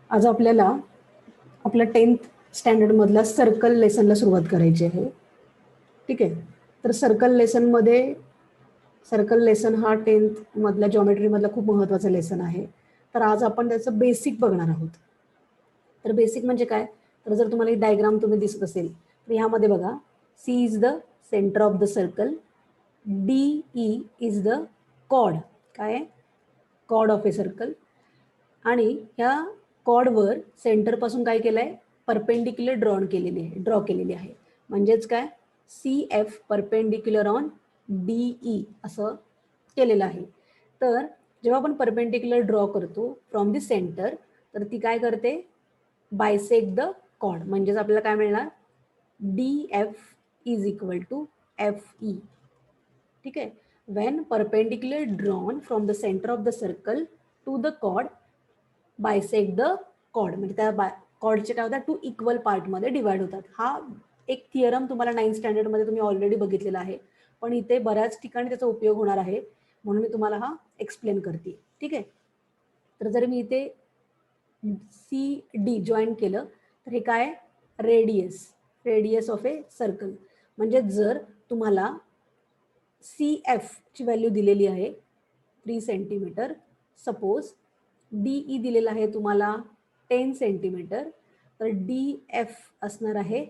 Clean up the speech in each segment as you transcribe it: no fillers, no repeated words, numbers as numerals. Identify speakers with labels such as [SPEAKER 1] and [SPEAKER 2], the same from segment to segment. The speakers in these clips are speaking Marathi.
[SPEAKER 1] आज आपल्याला आपल्या 10th स्टँडर्डमधल्या सर्कल लेसनला सुरुवात करायची आहे. ठीक आहे. तर सर्कल लेसन हा 10th मधल्या जॉमेट्रीमधला खूप महत्त्वाचा लेसन आहे. तर आज आपण त्याचं बेसिक बघणार आहोत. तर बेसिक म्हणजे काय? तर जर तुम्हाला ही डायग्राम तुम्ही दिसत असेल तर ह्यामध्ये बघा, C is the centre of the circle, D E is the chord, काय आहे? Chord of a circle. आणि ह्या कॉर्डवर सेंटरपासून काय केलं आहे? परपेंडिक्युलर ड्रॉ केलेली आहे. म्हणजेच काय? C F perpendicular on D E असं केलेलं आहे. तर जेव्हा आपण परपेंडिक्युलर ड्रॉ करतो फ्रॉम दी सेंटर, तर ती काय करते? Bisect the chord. म्हणजेच आपल्याला काय मिळणार? D F is equal to F E. ठीक आहे. When perpendicular drawn from the centre of the circle to the chord bisect the chord, म्हणजे त्या कॉर्डचे काय होतात? 2 इक्वल पार्टमध्ये डिवाइड होतात. हा एक थिअरम तुम्हाला 9th स्टँडर्डमध्ये तुम्ही ऑलरेडी बघितलेला आहे, पण इथे बऱ्याच ठिकाणी त्याचा उपयोग होणार आहे, म्हणून मी तुम्हाला हा एक्सप्लेन करते. ठीक आहे. तर जर मी इथे सी डी जॉईन केलं तर हे काय? Radius of a circle. म्हणजे जर तुम्हाला सी एफ ची व्हॅल्यू दिलेली आहे 3 सेंटीमीटर, सपोज डी ई दिलेला आहे तुम्हाला 10 सेंटीमीटर, तर डी एफ असणार आहे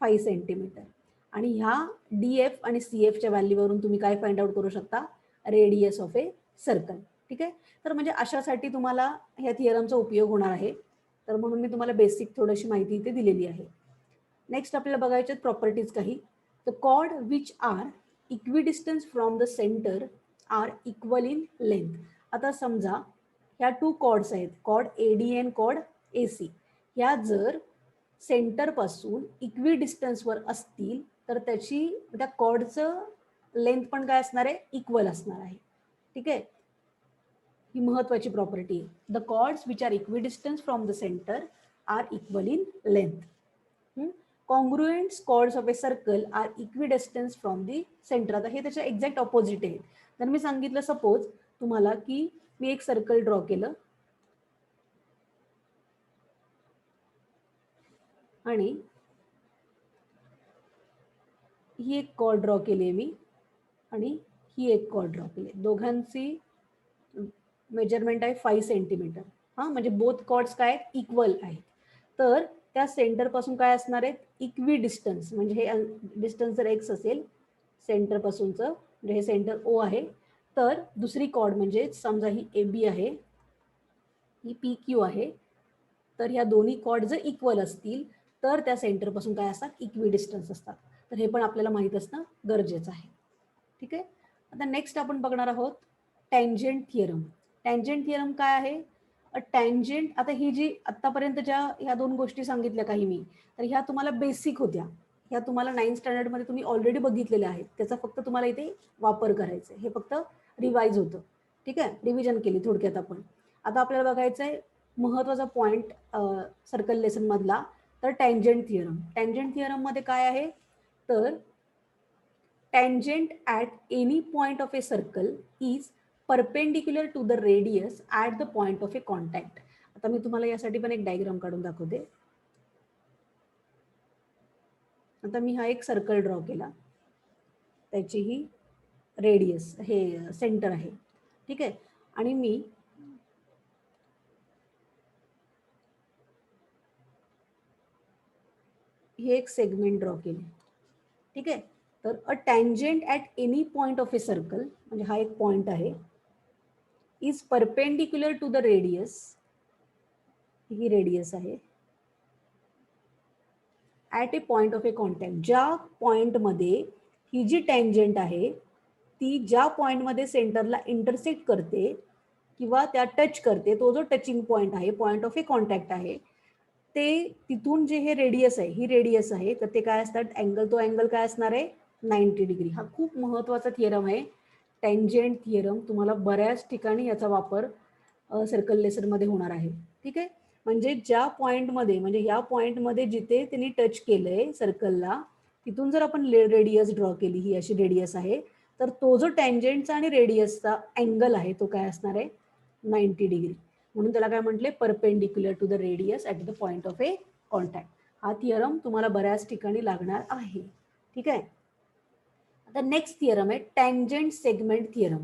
[SPEAKER 1] 5 सेंटीमीटर. आणि ह्या डी एफ आणि सी एफच्या व्हॅल्यूवरून तुम्ही काय फाइंड आउट करू शकता? Radius of a circle. ठीक आहे. तर म्हणजे अशासाठी तुम्हाला ह्या थिअरमचा उपयोग होणार आहे. तर म्हणून मी तुम्हाला बेसिक थोडीशी माहिती इथे दिलेली आहे. नेक्स्ट आपल्याला बघायचे प्रॉपर्टीज काही. The chord which are equidistance from the centre are equal in length. आता समजा ह्या 2 कॉर्ड्स आहेत, chord AD and chord AC. ह्या जर सेंटरपासून इक्विडिस्टन्सवर असतील तर त्या कॉर्डचं लेंथ पण काय असणार आहे? इक्वल असणार आहे. ठीक आहे. ही महत्वाची प्रॉपर्टी आहे. The chords which are equidistance from the centre are equal in length. Congruent chords of a circle are equidistance from the centre. आता हे त्याच्या एक्झॅक्ट ऑपोजिट आहे. तर मी सांगितलं सपोज तुम्हाला की मी एक सर्कल ड्रॉ केलं आणि ही एक कॉर्ड ड्रॉ केली आहे मी आणि ही एक कॉर्ड ड्रॉ केली. दोघांची मेजरमेंट आहे 5 सेंटीमीटर. हां, म्हणजे बोथ कॉर्ड्स काय आहेत? इक्वल आहेत. तर त्या सेंटरपासून काय असणार आहेत? Equi distance. म्हणजे हे डिस्टन्स जर एक्स असेल सेंटरपासूनचं, म्हणजे हे सेंटर ओ आहे, तर दुसरी कॉर्ड म्हणजे समजा ही ए बी आहे, ही पी क्यू आहे. तर ह्या दोन्ही कॉर्ड जर इक्वल असतील तर त्या सेंटरपासून काय असतात? इक्वी डिस्टन्स असतात. तर हे पण आपल्याला माहीत असणं गरजेचं आहे. ठीक आहे. आता नेक्स्ट आपण बघणार आहोत टँजंट थिअरम. टँजंट थिअरम काय आहे? टँजंट, आता ही जी आतापर्यंत ज्या ह्या 2 गोष्टी सांगितल्या काही मी, तर ह्या तुम्हाला बेसिक होत्या. ह्या तुम्हाला 9th स्टँडर्डमध्ये तुम्ही ऑलरेडी बघितलेल्या आहेत. त्याचा फक्त तुम्हाला इथे वापर करायचा आहे. हे फक्त रिवाइज होतं. ठीक आहे. रिव्हिजन केली थोडक्यात आपण. आता आपल्याला बघायचं आहे महत्वाचा पॉइंट सर्कल लेसन मधला, तर टँजंट थिअरम. टँजंट थिअरम मध्ये काय आहे? तर tangent at any point of a circle is perpendicular to the radius at the point of a contact. आता मी तुम्हाला यासाठी पण एक डायग्राम काढून दाखवते. आता मी हा एक सर्कल ड्रॉ केला, त्याची ही रेडियस हे सेंटर आहे. ठीक आहे. आणि मी हे एक सेगमेंट ड्रॉ केले. ठीक आहे. तर a tangent at any point of a circle, म्हणजे हा एक पॉइंट आहे, is perpendicular to the radius. ही रेडियस आहे at a point of a contact. ज्या पॉइंटमध्ये ही जी टँजंट आहे ती ज्या पॉइंटमध्ये सेंटरला इंटरसेक्ट करते किंवा त्या टच करते, तो जो टचिंग पॉइंट आहे, पॉइंट ऑफ ए कॉन्टॅक्ट आहे, ते तिथून जे हे रेडियस आहे, ही रेडियस आहे, तर ते काय असतात? अँगल. तो अँगल काय असणार आहे? 90 डिग्री. हा खूप महत्वाचा थिअरम आहे टँजंट थिअरम. तुम्हाला बऱ्याच ठिकाणी याचा वापर सर्कल लेसनमध्ये होणार आहे. ठीक आहे. म्हणजे ज्या पॉइंटमध्ये, म्हणजे या पॉइंटमध्ये जिथे त्यांनी टच केलंय सर्कलला, तिथून जर आपण रेडियस ड्रॉ केली, ही अशी रेडियस आहे, तर तो जो टँजंटचा आणि रेडियसचा अँगल आहे तो काय असणार आहे? 90 डिग्री. म्हणून त्याला काय म्हटले, perpendicular to the radius at the point of a contact. हा थिअरम तुम्हाला बऱ्याच ठिकाणी लागणार आहे. ठीक आहे. आता नेक्स्ट थिअरम आहे टँजंट सेगमेंट थिअरम.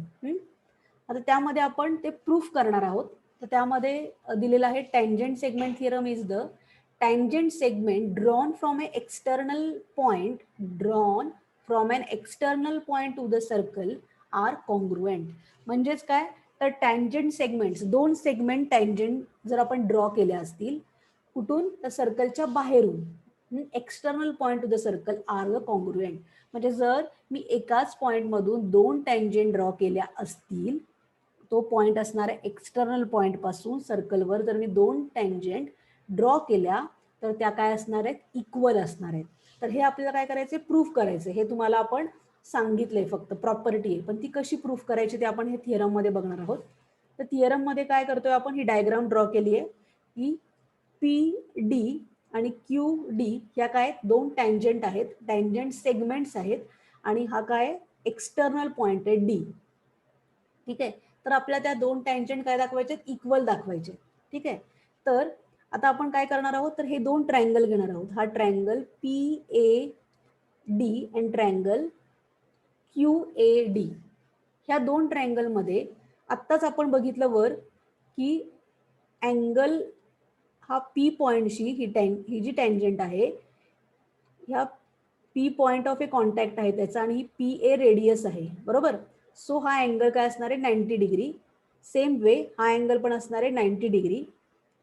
[SPEAKER 1] आता त्यामध्ये आपण ते प्रूफ करणार आहोत. तर त्यामध्ये दिलेलं आहे tangent segment theorem is the tangent segment drawn from an external point to the circle are congruent. म्हणजेच काय, तर टँजंट सेगमेंट्स, दोन सेगमेंट टँजंट जर आपण ड्रॉ केले असतील कुठून, तर सर्कलच्या बाहेरून, external point to the circle are the congruent. म्हणजे जर मी एकाच पॉइंटमधून दोन टँजंट ड्रॉ केल्या असतील, तो पॉइंट असणार आहे एक्सटर्नल पॉइंट पासून सर्कलवर जर मी दोन टँजंट ड्रॉ केल्या तर त्या काय असणार आहेत, इक्वल असणार आहेत. तर हे आपल्याला काय करायचे, प्रूफ करायचे. हे तुम्हाला आपण सांगितलंय, फक्त प्रॉपर्टी आहे, पण ती कशी प्रूफ करायची ते आपण हे थिअरम मध्ये बघणार आहोत. तर थिअरम मध्ये काय करतोय आपण, ही डायग्राम ड्रॉ केली आहे की पी डी आणि क्यू डी ह्या काय दोन टँजंट आहेत, टँजंट सेगमेंट्स आहेत, आणि हा काय एक्सटर्नल पॉइंट आहे डी. ठीक आहे. तर आपल्याला त्या दोन टँजंट काय दाखवायचे, इक्वल दाखवायचे. ठीक आहे. तर आता आपण काय करणार आहोत, तर हे दोन ट्रायंगल घेणार आहोत. हा triangle P A D and triangle Q A D. ह्या दोन ट्रायंगल मध्ये आत्ताच आपण बघितलं वर की अँगल हा पी पॉइंटशी ही जी टँजंट आहे, ह्या P point of a contact आहे त्याचा, आणि ही पी ए रेडियस आहे, बरोबर. सो हा अँगल काय असणार आहे, 90 डिग्री. सेम वे हा अँगल पण असणार आहे 90 डिग्री.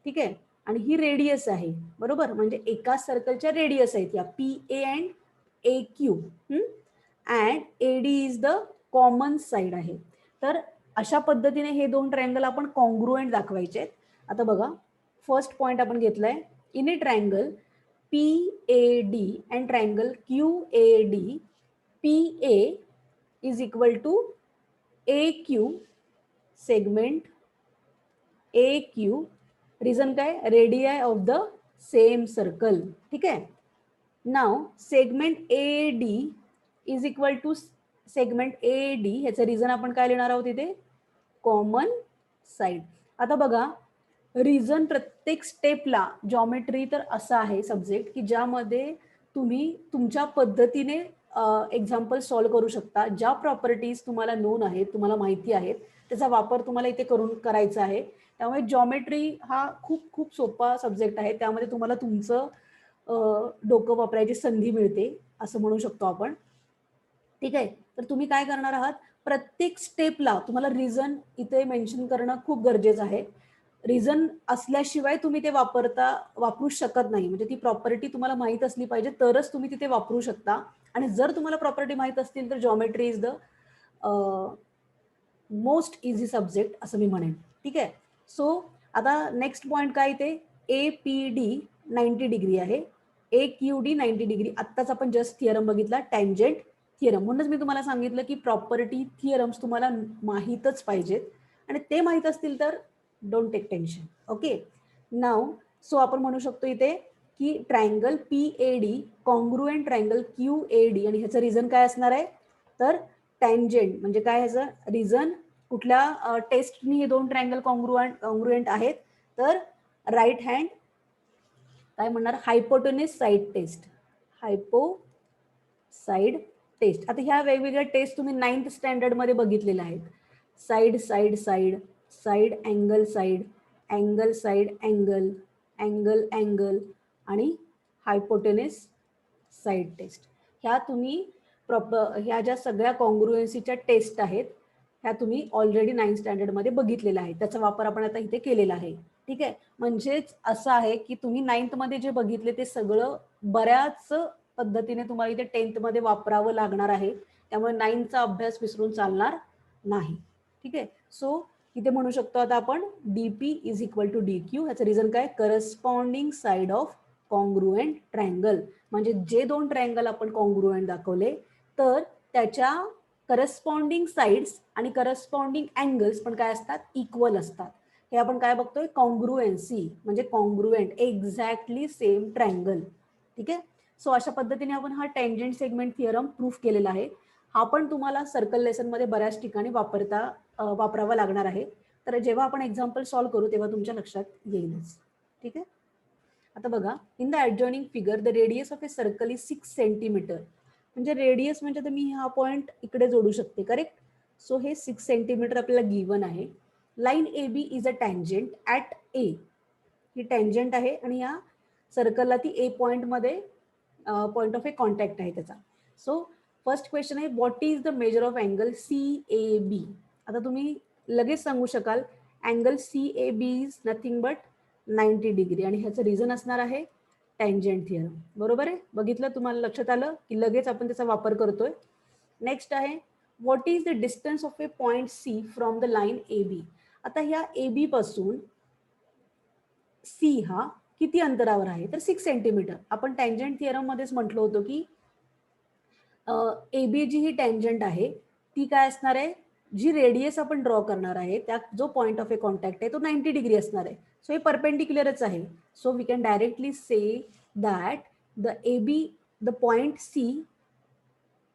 [SPEAKER 1] ठीक आहे. आणि ही रेडियस आहे, बरोबर, म्हणजे एका सर्कलच्या रेडियस आहेत या P A and A Q. And A D is the common side आहे. तर अशा पद्धतीने हे दोन ट्रायंगल आपण कॉन्ग्रुएंट दाखवायचे. आता बघा, फर्स्ट पॉइंट आपण घेतलाय, in a triangle P A D and triangle Q A D, P A is equal to A Q segment A Q. Reason काय, radii of the same circle. ठीक आहे. Now segment A D is equal to segment A D, ह्याचं रिझन आपण काय लिहिणार आहोत इथे, कॉमन साईड. आता बघा, रिझन प्रत्येक स्टेपला जॉमेट्री तर असा आहे सब्जेक्ट की ज्यामध्ये तुम्ही तुमच्या पद्धतीने एक्झाम्पल सॉल्व्ह करू शकता. ज्या प्रॉपर्टीज तुम्हाला नोन आहेत, तुम्हाला माहिती आहेत, त्याचा वापर तुम्हाला इथे करायचा आहे. त्यामुळे जॉमेट्री हा खूप खूप सोपा सब्जेक्ट आहे. त्यामध्ये तुम्हाला तुमचं डोकं वापरायची संधी मिळते असं म्हणू शकतो आपण. ठीक आहे. तर तुम्ही काय करणार आहात, प्रत्येक स्टेपला तुम्हाला रिझन इथे मेन्शन करणं खूप गरजेचं आहे. रिझन असल्याशिवाय तुम्ही ते वापरू शकत नाही. म्हणजे ती प्रॉपर्टी तुम्हाला माहित असली पाहिजे तरच तुम्ही तिथे वापरू शकता. आणि जर तुम्हाला प्रॉपर्टी माहित असतील तर geometry is the most easy subject असं मी म्हणेन. ठीक आहे. सो आता नेक्स्ट पॉइंट काय, ते ए पी डी 90 डिग्री आहे, ए क्यू डी 90 डिग्री. आत्ताच आपण जस्ट थिअरम बघितला, टँजंट थिअरम. म्हणूनच मी तुम्हाला सांगितलं की प्रॉपर्टी थिअरम्स तुम्हाला माहीतच पाहिजेत, आणि ते माहीत असतील तर don't take tension. Okay. Now so आपण म्हणू शकतो इथे की triangle P A D congruent triangle Q A D, आणि ह्याचं रिझन काय असणार आहे, तर टँजंट म्हणजे काय, ह्याचं रिझन कुठल्या टेस्टनी हे दोन ट्रायंगल कॉन्ग्रुएंट आहेत, तर राईट हँड काय म्हणणार, hypotenuse side test, side test. आता ह्या वेगवेगळ्या टेस्ट तुम्ही 9th स्टँडर्ड मध्ये बघितलेल्या आहेत. Side side side, side angle side, angle side angle, angle angle, आणि हायपोटेन्यूस साईड टेस्ट. ह्या तुम्ही ह्या ज्या सगळ्या कॉन्ग्रुएन्सीच्या टेस्ट आहेत ह्या तुम्ही ऑलरेडी 9th स्टँडर्ड मध्ये बघितलेला आहे. त्याचा वापर आपण आता इथे केलेला आहे. ठीक आहे. म्हणजेच असं आहे की तुम्ही 9th मध्ये जे बघितले ते सगळं बऱ्याच पद्धतीने तुम्हाला इथे 10th मध्ये वापरावं लागणार आहे. त्यामुळे 9thचा अभ्यास विसरून चालणार नाही. ठीक आहे. सो इथे म्हणू शकतो आता आपण DP is equal to D Q. ह्याचं रिझन काय, corresponding side of congruent triangle. म्हणजे जे दोन ट्रायंगल आपण कॉन्ग्रुएंट दाखवले तर त्याच्या करस्पॉन्डिंग साइड्स आणि करस्पॉन्डिंग अँगल्स पण काय असतात, इक्वल असतात. हे आपण काय बघतोय, कॉन्ग्रुएन्सी म्हणजे कॉन्ग्रुएंट, एक्झॅक्टली सेम ट्रायंगल. ठीक आहे. सो अशा पद्धतीने आपण हा टँजंट सेगमेंट थिअरम प्रूफ केलेला आहे. हा पण तुम्हाला सर्कल लेसन मध्ये बऱ्याच ठिकाणी वापरावा लागणार आहे. तर जेव्हा आपण एक्झाम्पल सॉल्व्ह करू तेव्हा तुमच्या लक्षात येईलच. ठीक आहे. आता बघा, in the adjoining figure the radius of a circle is 6 centimetre. म्हणजे रेडियस म्हणजे तर मी हा पॉईंट इकडे जोडू शकते, करेक्ट. सो हे 6 सेंटीमीटर आपल्याला गिवन आहे. Line A B is a tangent at A. ही टँजंट आहे आणि या सर्कलला ती ए पॉईंटमध्ये पॉईंट ऑफ ए कॉन्टॅक्ट आहे त्याचा. सो फर्स्ट क्वेश्चन आहे, what is the measure of angle C A B. आता तुम्ही लगेच सांगू शकाल angle C A B is nothing but 90 degree आणि ह्याचं रिझन असणार आहे टँजंट थिअरम. बरोबर आहे. बघितलं, तुम्हाला लक्षात आलं की लगेच आपण त्याचा वापर करतोय. नेक्स्ट आहे, what is the distance of a point C from the line A B. आता ह्या ए बी पासून सी हा किती अंतरावर आहे, तर 6 सेंटीमीटर. आपण टँजंट थिअरम मध्येच म्हटलं होतं की A B G he tangent आहे ती काय असणार आहे, जी रेडियस आपण ड्रॉ करणार आहे त्या जो पॉईंट ऑफ ए कॉन्टॅक्ट आहे तो 90 डिग्री असणार आहे. सो हे परपेंडिक्युलरच आहे. So we can directly say that the A B, the point C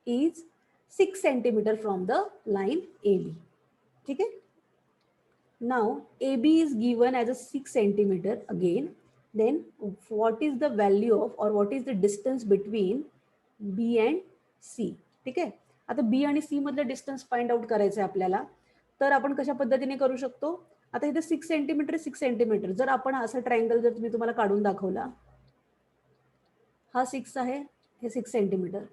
[SPEAKER 1] is 6 centimetre from the line A B. ठीक है. Now AB is given as a 6 centimeter again. Then what is the value of or what is the distance between B and C. ठीक आहे. आता B आणि C मधलं डिस्टन्स फाइंड आउट करायचं आहे आपल्याला. तर आपण कशा पद्धतीने करू शकतो. आता इथे 6 सेंटीमीटर 6 सेंटीमीटर, जर आपण असा ट्रायंगल जर तुम्ही तुम्हाला काढून दाखवला, हा 6 आहे, हे 6 सेंटीमीटर,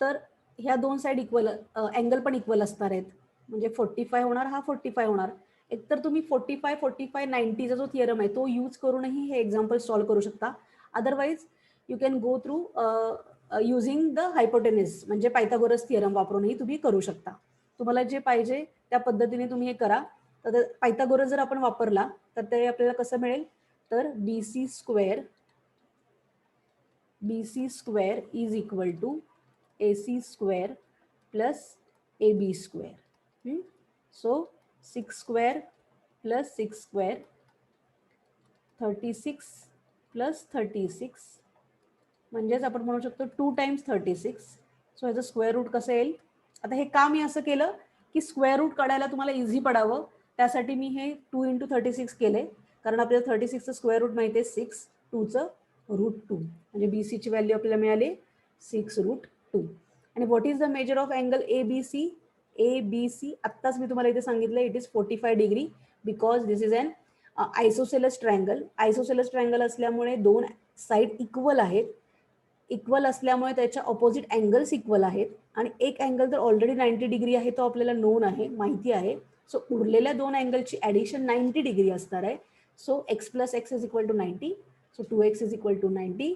[SPEAKER 1] तर ह्या दोन साइड इक्वल, अँगल पण इक्वल असणार आहेत. म्हणजे 45 होणार, हा 45 होणार. एकतर तुम्ही 45 45 90चा जो थिअरम आहे तो यूज करूनही हे एक्झाम्पल सॉल्व्ह करू शकता. Otherwise you can go through using the hypotenuse, म्हणजे पायथागोरस थिअरम वापरूनही तुम्ही करू शकता. तुम्हाला जे पाहिजे त्या पद्धतीने तुम्ही हे करा. तर पायथागोरस जर आपण वापरला तर ते आपल्याला कसं मिळेल, तर BC square is equal to AC square plus AB square. So 6 square plus 6 square 36 plus 36, म्हणजेच आपण म्हणू शकतो 2 टाइम्स 36. सो ह्याचं स्क्वेअर रूट कसं येईल. आता हे का मी असं केलं की स्क्वेअर रूट काढायला तुम्हाला इझी पडावं, त्यासाठी मी हे 2 × 36 केले. कारण आपल्याला 36चं स्क्वेअर रूट माहिती आहे 6, 2चं √2, म्हणजे BC ची व्हॅल्यू आपल्याला मिळाली 6√2. आणि what is the measure of angle ABC. ABC आत्ताच मी तुम्हाला इथे सांगितलं, इट इज 45 degree because this is an isosceles triangle. Isosceles triangle असल्यामुळे दोन साइड इक्वल आहेत. इक्वल असल्यामुळे त्याच्या ऑपोजिट अँगल्स इक्वल आहेत. आणि एक अँगल तर ऑलरेडी 90 डिग्री आहे, तो आपल्याला नोन आहे, माहिती आहे. सो उरलेल्या दोन अँगलची ॲडिशन 90 डिग्री असणार आहे. So x + x is equal to 90. So 2x is equal to 90.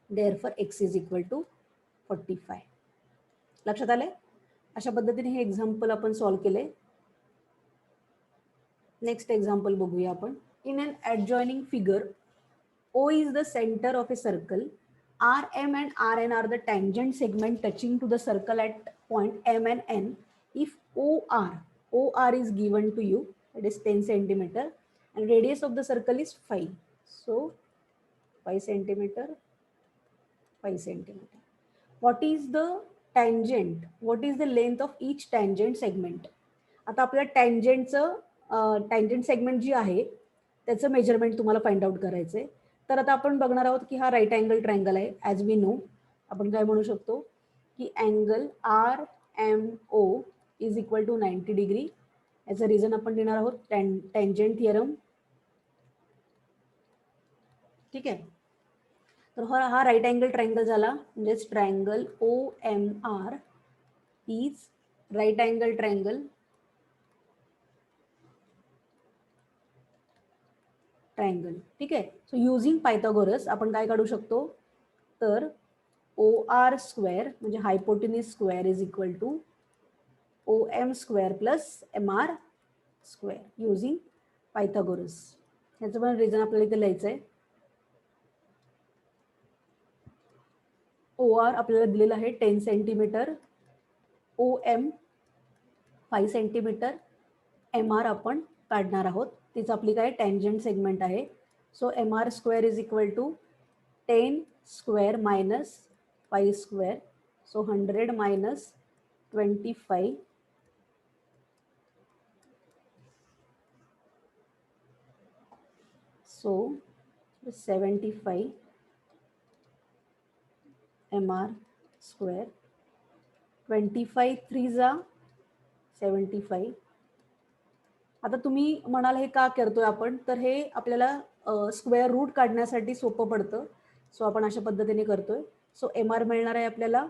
[SPEAKER 1] Therefore x is equal to 45. लक्षात आलंय. अशा पद्धतीने हे एक्झाम्पल आपण सॉल्व्ह केले. नेक्स्ट एक्झाम्पल बघूया आपण. In an adjoining figure O is the center of a circle. RM and RN are the tangent segment touching to the circle at point M and N. If OR is given to you, it is 10 centimeter, and radius of the circle is 5. So 5 centimeter, 5 centimeter. What is the tangent? What is the length of each tangent segment? आता आपल्या टँजंट सेगमेंट जी आहे त्याचं मेजरमेंट तुम्हाला फाइंड आउट करायचंय. तर आता आपण बघणार आहोत की हा राईट अँगल ट्रायंगल आहे. ॲज वी नो, आपण काय म्हणू शकतो की angle RMO is equal to 90 degree. याचं रिझन आपण देणार आहोत टँजंट थिअरम. ठीक आहे. तर हा राईट अँगल ट्रायंगल झाला, म्हणजेच triangle OMR is right angle triangle triangle. ठीक आहे. सो युझिंग पायथागोरस आपण काय काढू शकतो, तर OR स्क्वेअर म्हणजे hypotenuse square is equal to OM square plus MR square using Pythagoras. ह्याचं पण रिझन आपल्याला इथे लिहायचं आहे. OR आपल्याला दिलेलं आहे 10 सेंटीमीटर, OM 5 सेंटीमीटर, MR आपण काढणार आहोत. तीच आपली काय टँजंट सेगमेंट आहे. So MR square is equal to 10 square minus 5 square. So 100 minus 25 so 75 mr square, 25 3 जा 75. आता तुम्ही म्हणाल हे का करतोय आपण, तर हे आपल्याला स्क्वेअर रूट काढण्यासाठी सोपं पडतं. सो आपण अशा पद्धतीने करतोय. सो एम आर मिळणार आहे आपल्याला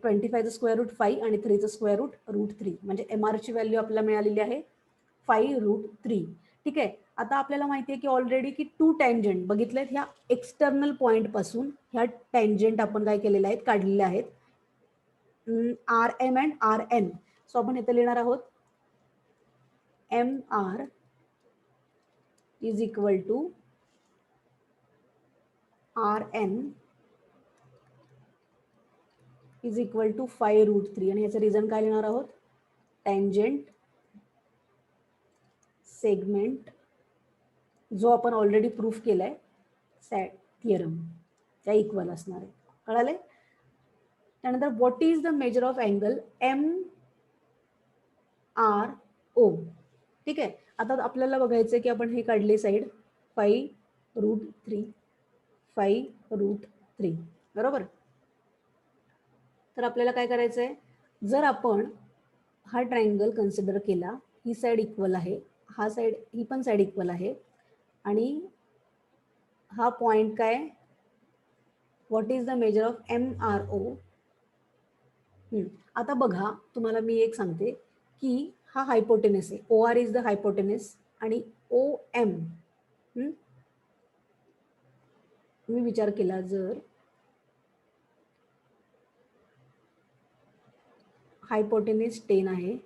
[SPEAKER 1] 25चं स्क्वेअर रूट 5 आणि 3चं स्क्वेअर रूट 3. म्हणजे एम आरची व्हॅल्यू आपल्याला मिळालेली आहे 5√3. ठीक आहे. आता आपल्याला माहिती आहे की ऑलरेडी की 2 टँजंट बघितलेत, ह्या एक्सटर्नल पॉइंट पासून ह्या टँजंट आपण काय केलेल्या आहेत, काढलेल्या आहेत, RM अँड RN. सो आपण इथे लिहिणार आहोत MR is equal to RN is equal to 5√3. आणि याचं रिझन काय लिहिणार आहोत, टँजंट सेगमेंट जो आपण ऑलरेडी प्रूफ केलाय सॅट थिअरम, त्या इक्वल असणार आहे. कळाले. त्यानंतर what is the measure of angle MRO. ठीक आहे. आता आपल्याला बघायचं की आपण हे काढले साईड 5√3 5√3 बरोबर. तर आपल्याला काय करायचं आहे, जर आपण हा ट्रायंगल कन्सिडर केला, ही साईड इक्वल आहे, हा साईड ही पण साईड इक्वल आहे, आणि हा पॉइंट काय, what is the measure of MRO. आता बघा, तुम्हाला मी एक सांगते की हा हायपोटेनस आहे, OR इज द हायपोटेनस, आणि OM तुम्ही विचार केला, जर हायपोटेनस 10 आहे,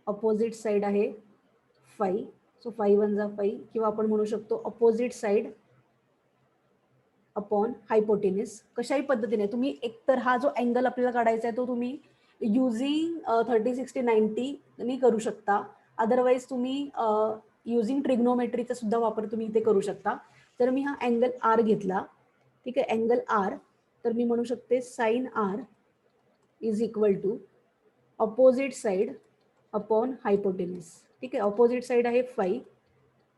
[SPEAKER 1] अपोजिट साइड आहे 5, सो 5 1 जा 5, किंवा आपण म्हणू शकतो अपोजिट साइड अपॉन हायपोटेनस. कशाही पद्धतीने तुम्ही, एकतर हा जो अँगल आपल्याला काढायचा आहे तो तुम्ही युझिंग 30 60 90 तुम्ही करू शकता, अदरवाईज तुम्ही युझिंग ट्रिग्नोमेट्रीचा सुद्धा वापर तुम्ही इथे करू शकता. तर मी हा अँगल R घेतला, ठीक आहे, अँगल R, तर मी म्हणू शकते sine R is equal to opposite side upon hypotenuse. ठीक आहे. अपोजिट साइड आहे 5,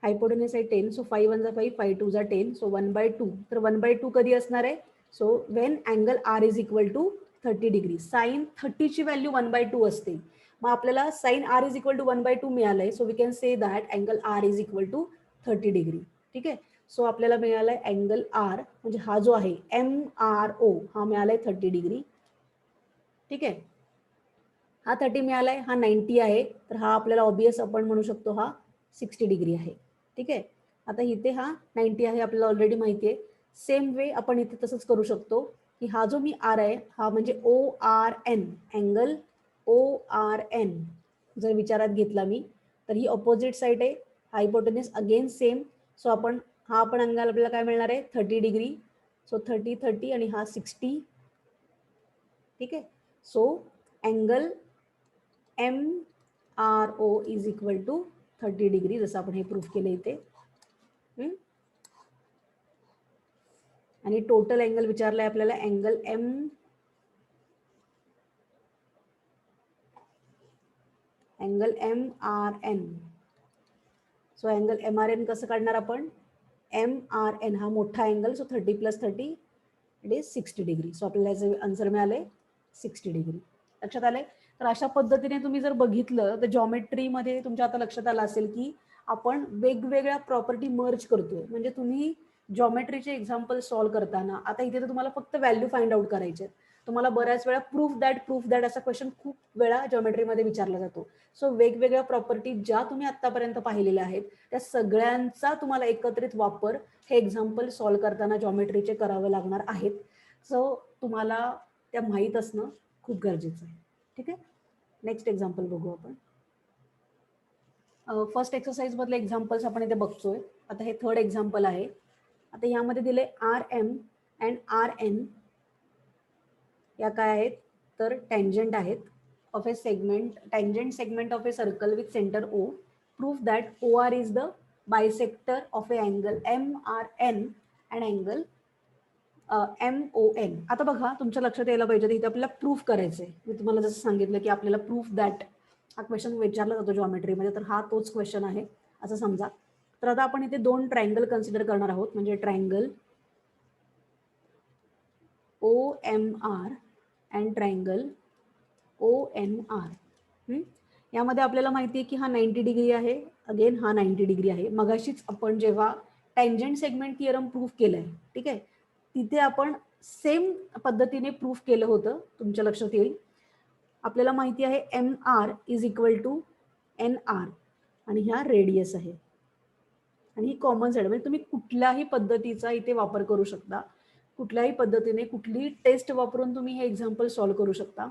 [SPEAKER 1] हायपोटेनस आहे 10, सो 5 1 जा 5, 5 2 जा 10, सो 1/2. तर 1/2 कधी असणार आहे, so when angle R is equal to 30 degree. Sine 30 ची व्हॅल्यू 1/2 असते. मग आपल्याला sine R is equal to 1/2 मिळालंय, so we can say that angle R is equal to 30 degree. ठीक आहे. सो आपल्याला मिळालाय अँगल R, म्हणजे हा जो आहे MRO, हा मिळालाय 30 डिग्री. ठीक आहे. हा 30 मिळालाय, हा 90 आहे, तर हा आपल्याला ऑब्वियस आपण म्हणू शकतो हा 60 डिग्री आहे. ठीक आहे. आता इथे हा 90 आहे, आपल्याला ऑलरेडी माहिती आहे. सेम वे आपण इथे तसंच करू शकतो की हा जो मी R आहे, हा म्हणजे ORN, अँगल ORN जर विचारात घेतला मी, तर ही ऑपोजिट साइड आहे, हायपोटेनस अगेन सेम. सो आपण हा पण अँगल आपल्याला काय मिळणार आहे, 30 डिग्री. सो 30 30 आणि हा 60. ठीक आहे. So angle MRO is equal to 30 degree, जसं आपण हे प्रूफ केलं इथे. आणि टोटल अँगल विचारलाय आपल्याला, angle MRN. So angle MRN कसं काढणार आपण, MRN हा मोठा angle, so 30 + 30 it is 60 degree. So आपल्याला याचं आन्सर मिळालंय 60 डिग्री. लक्षात आलंय. तर अशा पद्धतीने तुम्ही जर बघितलं तर जॉमेट्रीमध्ये तुमच्या आता लक्षात आलं असेल की आपण वेगवेगळ्या प्रॉपर्टी मर्ज करतोय. म्हणजे तुम्ही जॉमेट्रीचे एक्झाम्पल सॉल्व्ह करताना आता इथे तर तुम्हाला फक्त व्हॅल्यू फाइंड आउट करायचे, तुम्हाला बऱ्याच वेळा प्रूफ दॅट असा क्वेश्चन खूप वेळा जॉमेट्रीमध्ये विचारला जातो. सो वेगवेगळ्या प्रॉपर्टी ज्या तुम्ही आतापर्यंत पाहिलेल्या आहेत त्या सगळ्यांचा तुम्हाला एकत्रित वापर हे एक्झाम्पल सॉल्व्ह करताना जॉमेट्रीचे करावे लागणार आहेत. सो तुम्हाला त्या माहीत असणं खूप गरजेचं आहे. ठीक आहे. नेक्स्ट एक्झाम्पल बघू आपण. फर्स्ट एक्सरसाइज मधले एक्झाम्पल्स आपण इथे बघतोय. आता हे थर्ड एक्झाम्पल आहे. आता यामध्ये दिले RM अँड RN या काय आहेत, तर टँजंट आहेत of A segment, tangent segment of a circle with centre O. Proof that OR is the bisector of A angle MRN and angle MON. आता बघा, तुमच्या लक्षात यायला पाहिजे, इथे आपल्याला प्रूफ करायचंय. मी तुम्हाला जसं सांगितलं की आपल्याला प्रूफ दॅट हा क्वेश्चन विचारला जातो जॉमेट्रीमध्ये, तर हा तोच क्वेश्चन आहे असं समजा. तर आता आपण इथे दोन ट्रायंगल कन्सिडर करणार आहोत, म्हणजे triangle OMR and triangle ONR. यामध्ये आपल्याला माहिती आहे की हा 90 डिग्री आहे, अगेन हा 90 डिग्री आहे. मगाशीच आपण जेव्हा टँजंट सेगमेंट थिअरम प्रूफ केलंय, ठीक आहे, तिथे आपण सेम पद्धतीने प्रूफ केलं होतं, तुमच्या लक्षात येईल. आपल्याला माहिती आहे MR is equal to NR आणि ह्या रेडियस आहे आणि ही कॉमन साईड, म्हणजे तुम्ही कुठल्याही पद्धतीचा इथे वापर करू शकता, कुठल्याही पद्धतीने कुठलीही टेस्ट वापरून तुम्ही हे एक्झाम्पल सॉल्व्ह करू शकता.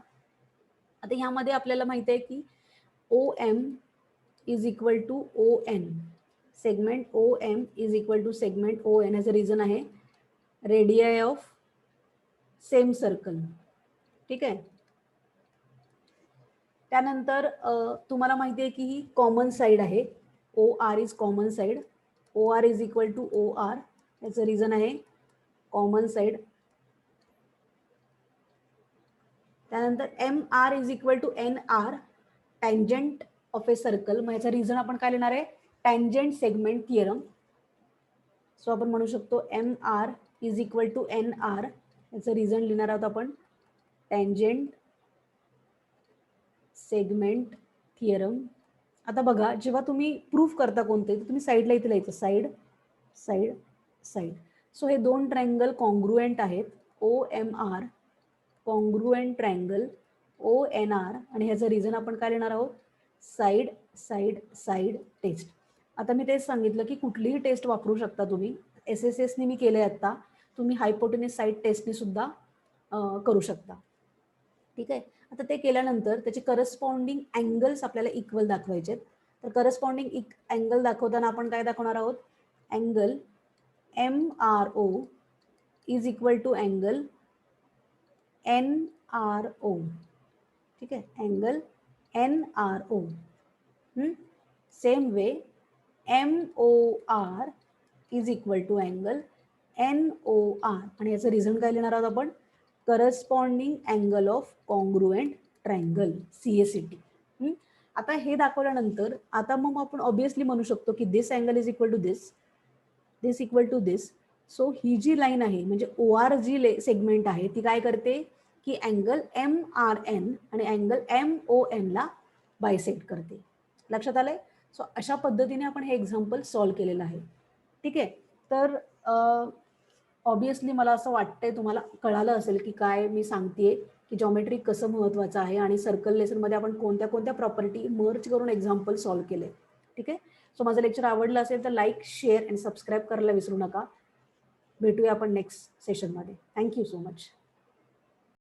[SPEAKER 1] आता ह्यामध्ये आपल्याला माहिती आहे की OM is equal to ON, segment OM is equal to segment ON. याचं रिझन आहे रेडियाई ऑफ सेम सर्कल, ठीक आहे. त्यानंतर तुम्हाला माहिती आहे की ही कॉमन साईड आहे, OR is common side, OR is equal to OR. याचं रिझन आहे कॉमन साईड. त्यानंतर MR is equal to NR, tangent of a circle. मग याचा रिझन आपण काय लिहिणार आहे, टँजंट सेगमेंट थिअरम. सो आपण म्हणू शकतो MR is equal to NR. याचं रिझन लिहिणार आहोत आपण टँजंट सेगमेंट थिअरम. आता बघा, जेव्हा तुम्ही प्रूफ करता कोणते, तर तुम्ही साईडला इथे लिहायचं साईड साईड साईड. सो हे दोन ट्रायंगल कॉन्ग्रुएंट आहेत, OMR कॉन्ग्रुएंट ट्रायंगल ONR, आणि ह्याचं रिझन आपण काय लिहिणार आहोत, साईड साईड साईड टेस्ट. आता मी तेच सांगितलं की कुठलीही टेस्ट वापरू शकता तुम्ही. SSSने मी केलंय आता, तुम्ही हायपोटेन्यूस साईड टेस्टने सुद्धा करू शकता, ठीक आहे. आता ते केल्यानंतर त्याचे करस्पॉन्डिंग अँगल्स आपल्याला इक्वल दाखवायचे. तर करस्पॉन्डिंग अँगल दाखवताना आपण काय दाखवणार आहोत, angle MRO is equal to angle NRO, ठीक आहे, angle NRO. Same way MOR is equal to angle NOR, आणि याचं रिझन काय लिहिणार आहोत आपण, corresponding angle of congruent triangle, CACT. आता हे दाखवल्यानंतर आता मग आपण ऑब्विसली म्हणू शकतो की this angle is equal to this, this equal to this. So ही जी लाईन आहे, म्हणजे OR जी सेगमेंट आहे, ती काय करते की अँगल MRN आणि अँगल MON ला बायसेक्ट करते. लक्षात आलंय. सो अशा पद्धतीने आपण हे एक्झाम्पल सॉल्व्ह केलेलं आहे, ठीक आहे. तर ऑब्विसली मला असं वाटतंय तुम्हाला कळालं असेल की काय मी सांगतेय की जॉमेट्री कसं महत्त्वाचं आहे आणि सर्कल लेसनमध्ये आपण कोणत्या कोणत्या प्रॉपर्टी मर्ज करून एक्झाम्पल सॉल्व्ह केले, ठीक आहे. सो माझं लेक्चर आवडलं असेल तर लाईक, शेअर आणि सबस्क्राईब करायला विसरू नका. भेटूया आपण नेक्स्ट सेशनमध्ये. Thank you so much.